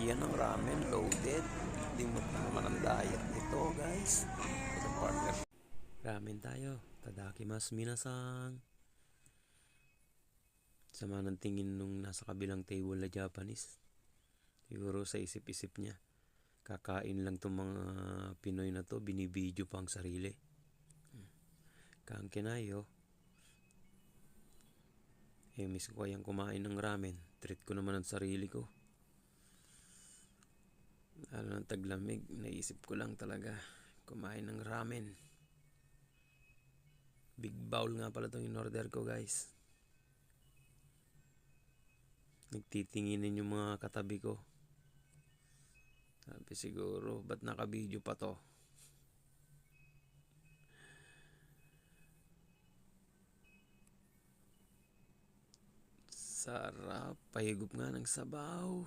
Yan ang ramen loaded. Limot na naman ang diet nito, guys. Ito partner. Ramen tayo. Tadakimasu minasang. Sama ng tingin nung nasa kabilang table na Japanese. Siguro sa isip-isip niya. Kakain lang tong mga Pinoy na to. Binibidyo pa ang sarili. Kangkenayo. Miss ko kayang kumain ng ramen. Treat ko naman ang sarili ko. Lalo ng taglamig, naisip ko lang talaga kumain ng ramen. Big bowl nga pala itong in-order ko, guys. Nagtitinginin yung mga katabi ko. Sabi siguro, ba't naka-video pa to? Sarap, pahigop nga ng sabaw.